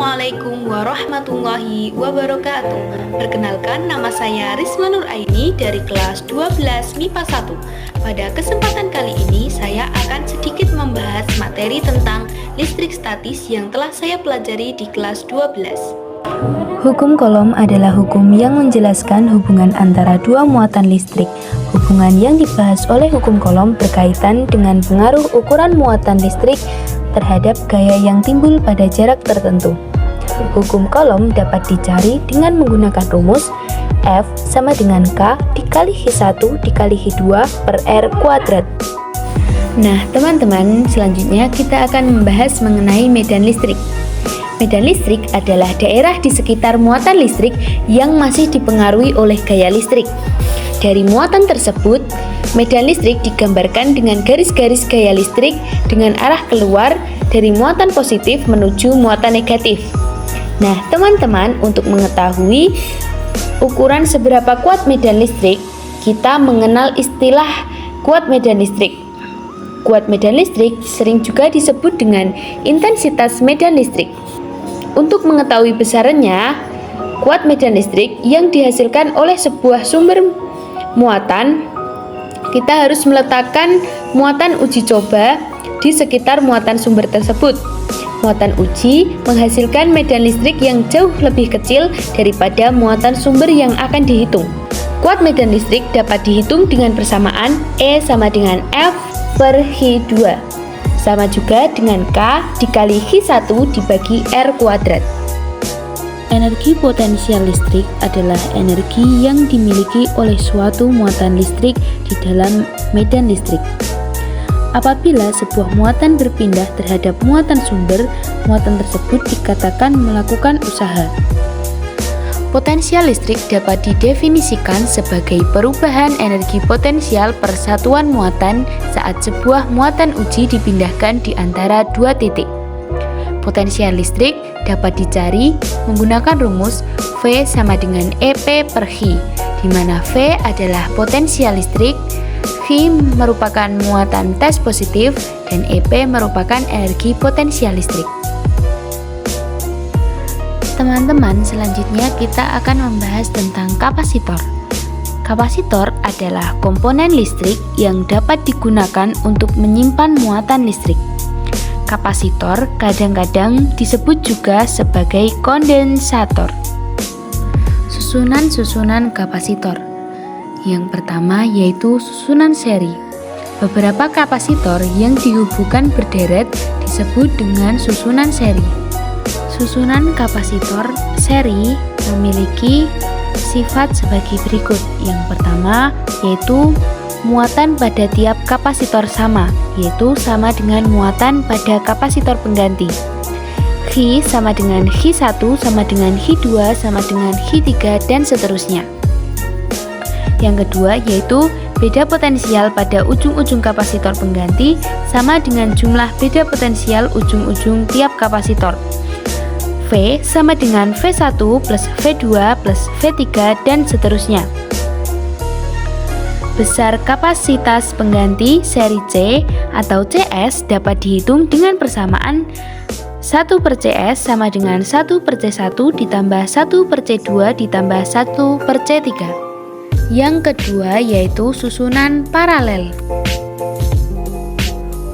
Assalamualaikum warahmatullahi wabarakatuh. Perkenalkan, nama saya Risma Nur Aini dari kelas 12 MIPA 1. Pada kesempatan kali ini saya akan sedikit membahas materi tentang listrik statis yang telah saya pelajari di kelas 12. Hukum Coulomb adalah hukum yang menjelaskan hubungan antara dua muatan listrik. Hubungan yang dibahas oleh hukum Coulomb berkaitan dengan pengaruh ukuran muatan listrik terhadap gaya yang timbul pada jarak tertentu. Hukum Coulomb dapat dicari dengan menggunakan rumus F sama dengan K dikali H1 dikali H2 per R kuadrat. Nah teman-teman, selanjutnya kita akan membahas mengenai medan listrik. Medan listrik adalah daerah di sekitar muatan listrik yang masih dipengaruhi oleh gaya listrik. Dari muatan tersebut, medan listrik digambarkan dengan garis-garis gaya listrik dengan arah keluar dari muatan positif menuju muatan negatif. Nah, teman-teman, untuk mengetahui ukuran seberapa kuat medan listrik, kita mengenal istilah kuat medan listrik. Kuat medan listrik sering juga disebut dengan intensitas medan listrik. Untuk mengetahui besarannya, kuat medan listrik yang dihasilkan oleh sebuah sumber muatan, kita harus meletakkan muatan uji coba di sekitar muatan sumber tersebut. Muatan uji menghasilkan medan listrik yang jauh lebih kecil daripada muatan sumber yang akan dihitung. Kuat medan listrik dapat dihitung dengan persamaan E sama dengan F per H2, sama juga dengan K dikali H1 dibagi R kuadrat. Energi potensial listrik adalah energi yang dimiliki oleh suatu muatan listrik di dalam medan listrik. Apabila sebuah muatan berpindah terhadap muatan sumber, muatan tersebut dikatakan melakukan usaha. Potensial listrik dapat didefinisikan sebagai perubahan energi potensial per satuan muatan saat sebuah muatan uji dipindahkan di antara dua titik. Potensial listrik dapat dicari menggunakan rumus V sama dengan EP per H, di mana V adalah potensial listrik, H merupakan muatan tes positif, dan EP merupakan energi potensial listrik. Teman-teman, selanjutnya kita akan membahas tentang kapasitor. Kapasitor adalah komponen listrik yang dapat digunakan untuk menyimpan muatan listrik. Kapasitor kadang-kadang disebut juga sebagai kondensator. Susunan-susunan kapasitor. Yang pertama yaitu susunan seri. Beberapa kapasitor yang dihubungkan berderet disebut dengan susunan seri. Susunan kapasitor seri memiliki sifat sebagai berikut. Yang pertama yaitu muatan pada tiap kapasitor sama, yaitu sama dengan muatan pada kapasitor pengganti. H sama dengan H1 sama dengan H2 sama dengan H3 dan seterusnya. Yang kedua yaitu beda potensial pada ujung-ujung kapasitor pengganti sama dengan jumlah beda potensial ujung-ujung tiap kapasitor. V sama dengan V1 plus V2 plus V3 dan seterusnya. Besar kapasitas pengganti seri C atau CS dapat dihitung dengan persamaan 1 per CS sama dengan 1 per C1 ditambah 1 per C2 ditambah 1 per C3. Yang kedua yaitu susunan paralel.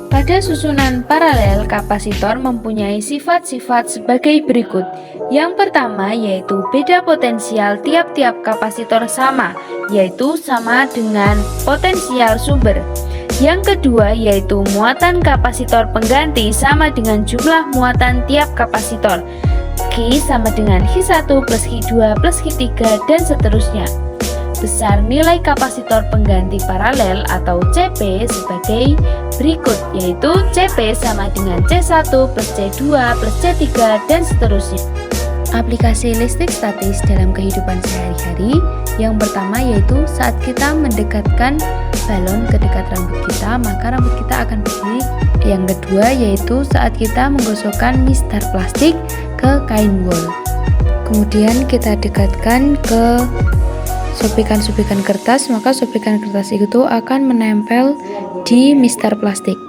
Pada susunan paralel, kapasitor mempunyai sifat-sifat sebagai berikut. Yang pertama yaitu beda potensial tiap-tiap kapasitor sama, yaitu sama dengan potensial sumber. Yang kedua yaitu muatan kapasitor pengganti sama dengan jumlah muatan tiap kapasitor. Q sama dengan H1 plus H2 plus H3 dan seterusnya. Besar nilai kapasitor pengganti paralel atau CP sebagai berikut, yaitu CP sama dengan C1 plus C2 plus C3 dan seterusnya. Aplikasi listrik statis dalam kehidupan sehari-hari. Yang pertama yaitu saat kita mendekatkan balon ke dekat rambut kita, maka rambut kita akan berdiri. Yang kedua yaitu saat kita menggosokkan mistar plastik ke kain wol. Kemudian kita dekatkan ke sobekan-sobekan kertas, maka sobekan kertas itu akan menempel di mistar plastik.